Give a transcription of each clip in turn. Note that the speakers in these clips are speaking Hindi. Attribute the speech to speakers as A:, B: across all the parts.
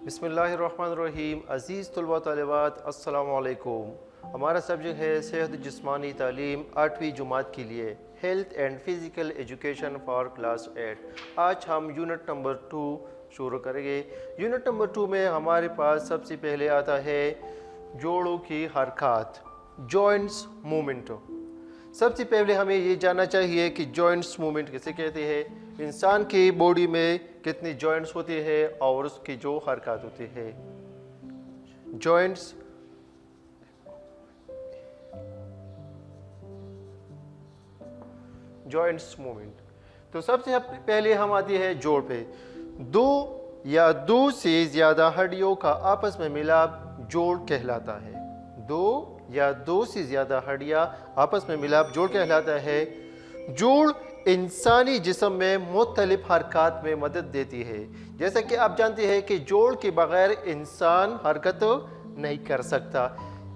A: बिस्मिल्लाहिर्रहमानिर्रहीम। अज़ीज़ तलबा तालिबात, अस्सलामु अलैकुम। हमारा सब्जेक्ट है सेहत जिस्मानी तालीम 8वीं जमात के लिए, health and physical education for class 8। आज हम यूनिट नंबर 2 शुरू करेंगे। यूनिट नंबर 2 में हमारे पास सबसे पहले आता है जोड़ों की हरकत, जॉइंट्स मूवमेंट। सबसे पहले हमें ये जानना चाहिए कि जॉइंट्स मूवमेंट किसे कहते हैं, इंसान की बॉडी में कितनी जॉइंट्स होती है और उसकी जो हरकत होती है। Joints movement. तो सबसे पहले हम आती है जोड़ पे। दो या दो से ज़्यादा हड्डियों का आपस में मिलाप जोड़ कहलाता है। दो या दो से ज़्यादा हड्डियाँ आपस में मिलाप जोड़ कहलाता है। जोड़ इंसानी जिस्म में मुख्तलिफ हरकत में मदद देती है। जैसा कि आप जानते हैं कि जोड़ के बगैर इंसान हरकत नहीं कर सकता।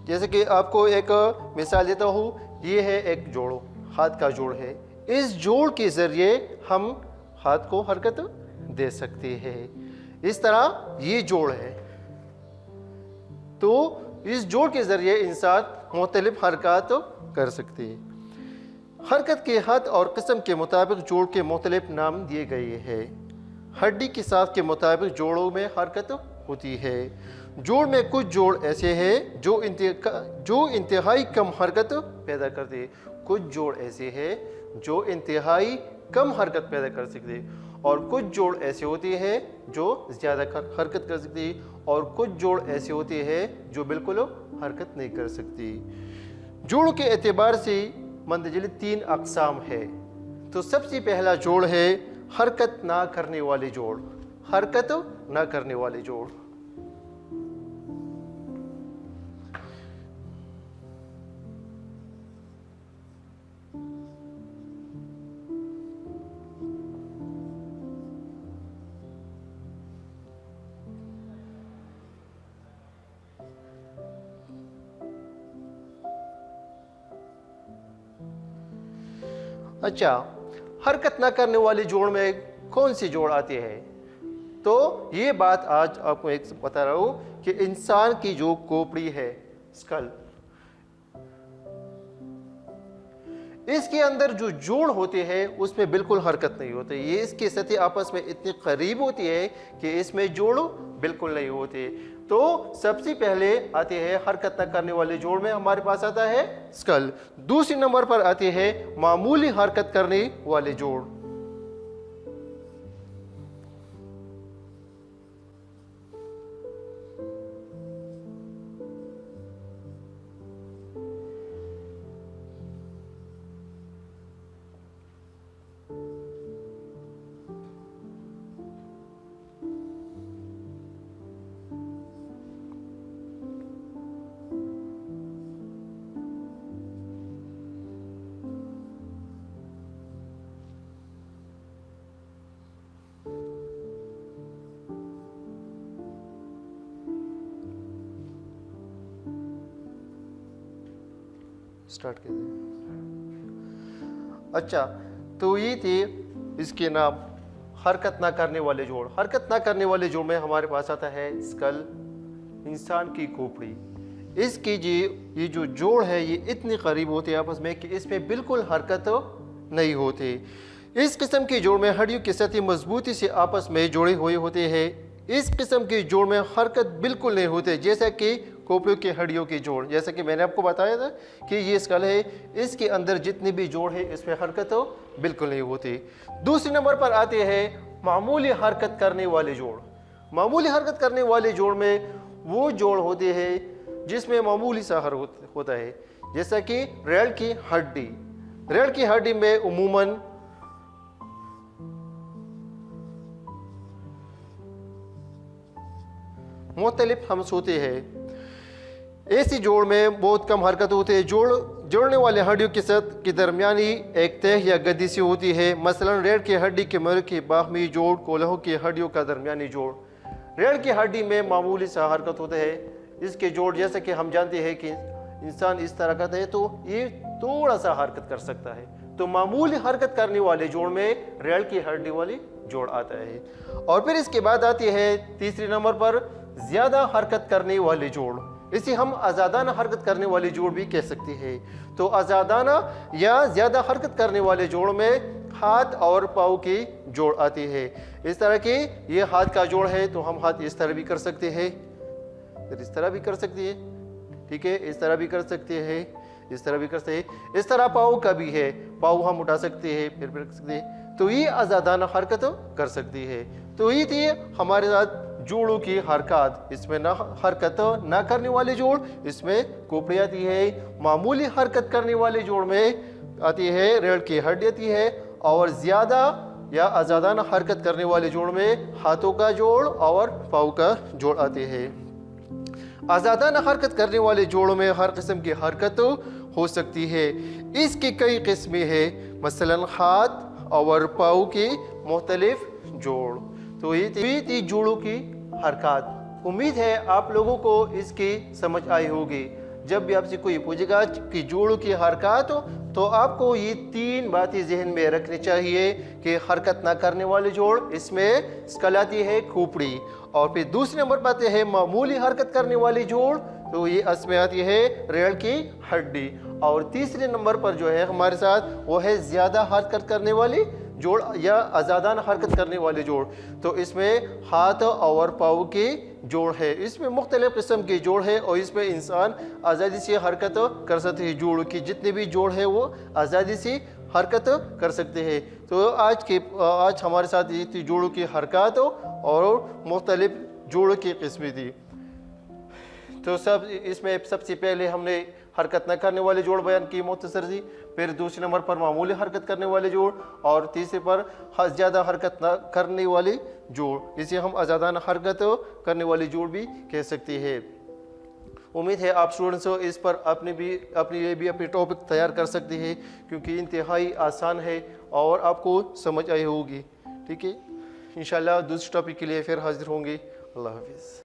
A: जैसे कि आपको एक मिसाल देता हूँ, ये है एक जोड़, हाथ का जोड़ है। इस जोड़ के ज़रिए हम हाथ को हरकत दे सकते हैं। इस तरह ये जोड़ है, तो इस जोड़ के ज़रिए इंसान मुख्तलिफ हरकत कर सकते हैं। हरकत के हद और किस्म के मुताबिक जोड़ के मुख्तलिफ नाम दिए गए हैं। हड्डी की साख के मुताबिक जोड़ों में हरकत होती है। जोड़ में कुछ जोड़ ऐसे हैं जो इंतहाई कम हरकत पैदा करते हैं। कुछ जोड़ ऐसे हैं जो इंतहाई कम हरकत पैदा कर सकते हैं, और कुछ जोड़ ऐसे होते हैं जो ज़्यादा हरकत कर सकती है, और कुछ जोड़ ऐसे होते हैं जो बिल्कुल हरकत नहीं कर सकती। जोड़ों के एतबार से मंदजिल 3 अक़साम है। तो सबसे पहला जोड़ है हरकत ना करने वाले जोड़। हरकत ना करने वाले जोड़। अच्छा, हरकत ना करने वाले जोड़ में कौन सी जोड़ आती है? तो ये बात आज आपको एक बता रहा हूँ कि इंसान की जो खोपड़ी है, स्कल, इसके अंदर जो जोड़ होते हैं उसमें बिल्कुल हरकत नहीं होती। ये इसकी सतह आपस में इतनी करीब होती है कि इसमें जोड़ बिल्कुल नहीं होते। तो सबसे पहले आते हैं हरकत न करने वाले जोड़ में हमारे पास आता है स्कल। दूसरे नंबर पर आते हैं मामूली हरकत करने वाले जोड़। स्टार्ट कर दें। अच्छा, तो ये थे इसके नाम हरकत ना करने वाले जोड़। हरकत ना करने वाले जोड़ में हमारे पास आता है स्कल, इंसान की खोपड़ी। इसकी ये जो जोड़ है ये इतनी करीब होते हैं आपस में कि इसमें बिल्कुल हरकत नहीं होती। इस किस्म के जोड़ में हड्डियों की सतह मजबूती से आपस में जुड़े हुए होते हैं। इस किस्म के जोड़ में हरकत बिल्कुल नहीं होती, जैसा कि खोपड़ियों की हड्डियों के जोड़। जैसा कि मैंने आपको बताया था कि ये स्कल है, इसके अंदर जितने भी जोड़ है इसमें हरकत बिल्कुल नहीं होती। दूसरे नंबर पर आते हैं मामूली हरकत करने वाले जोड़। मामूली हरकत करने वाले जोड़ में वो जोड़ होते हैं जिसमें मामूली सा होता है, जैसा कि रीढ़ की हड्डी। रीढ़ की हड्डी में उमूमन मुख्तलिफ हम्स होते हैं। ऐसी जोड़ में बहुत कम हरकत होती है। जोड़ने वाले हड्डियों के सतह के दरमियानी एक तह या गद्दी सी होती है। मसलन रीढ़ की हड्डी के मर्ग के बाहमी जोड़, कोल्हों की हड्डियों का दरमियानी जोड़। रीढ़ की हड्डी में मामूली सा हरकत होता है। इसके जोड़, जैसे कि हम जानते हैं कि इंसान इस तरह का है तो ये थोड़ा सा हरकत कर सकता है। तो मामूली हरकत करने वाले जोड़ में रीढ़ की हड्डी वाली जोड़ आता है। और फिर इसके बाद आती है तीसरे नंबर पर ज्यादा हरकत करने वाले जोड़। इसे हम आज़ादाना हरकत करने वाले जोड़ भी कह सकते हैं। तो आज़ादाना या ज्यादा हरकत करने वाले जोड़ में हाथ और पाँव की जोड़ आती है। इस तरह की ये हाथ का जोड़ है तो हम हाथ इस तरह भी कर सकते हैं, इस तरह भी कर सकते हैं, ठीक है, इस तरह भी कर सकते हैं, इस तरह भी कर सकते हैं। इस तरह पाँव का भी है, पाँव हम उठा सकते हैं, फिर कर सकते हैं। तो ये आज़ादाना हरकत कर सकती है। तो ये थी हमारे साथ जोड़ों की हरकत। इसमें ना हरकत ना करने वाले जोड़, इसमें खोपड़ी आती है। मामूली हरकत करने वाले जोड़ में आती है रीढ़ की हड्डी आती है। और ज्यादा या आज़ादाना हरकत करने वाले जोड़ में हाथों का जोड़ और पाँव का जोड़ आते हैं। आज़ादाना हरकत करने वाले जोड़ों में हर किस्म की हरकत हो सकती है। इसकी कई किस्में हैं, मसलन हाथ और पाँव की मुख्तलिफ जोड़। तो ये थी जोड़ों की हरकत। उम्मीद है आप लोगों को इसकी समझ आई होगी। जब भी आपसे कोई पूछेगा कि जोड़ों की हरकत तो आपको ये 3 बातें जहन में रखनी चाहिए कि हरकत ना करने वाले जोड़, इसमें कहलाती है खोपड़ी। और फिर दूसरे नंबर पर आते हैं मामूली हरकत करने वाली जोड़, तो ये इसमें आती है रीढ़ की हड्डी। और तीसरे नंबर पर जो है हमारे साथ वो है ज्यादा हरकत करने वाली जोड़ या आज़ादाना हरकत करने वाले जोड़। तो इसमें हाथ और पाँव की जोड़ है। इसमें मुख्तलिफ किस्म के जोड़ है और इसमें इंसान आज़ादी से हरकत कर सकते हैं। जोड़ की जितने भी जोड़ है वो आज़ादी से हरकत कर सकते हैं। तो आज हमारे साथ ये थी जोड़ों की हरकत और मुख्तलिफ जोड़ों की किस्में थी। तो इसमें सबसे पहले हमने हरकत न करने वाले जोड़ बयान की मुख्तसर सी, फिर दूसरे नंबर पर मामूली हरकत करने वाले जोड़ और तीसरे पर ज़्यादा हरकत न करने वाले जोड़। इसे हम आज़ादाना हरकत करने वाले जोड़ भी कह सकते हैं। उम्मीद है आप स्टूडेंट्स इस पर अपने लिए भी अपने टॉपिक तैयार कर सकते हैं, क्योंकि इंतहाई आसान है और आपको समझ आई होगी। ठीक है, इंशाल्लाह दूसरे टॉपिक के लिए फिर हाजिर होंगे। अल्लाह हाफिज़।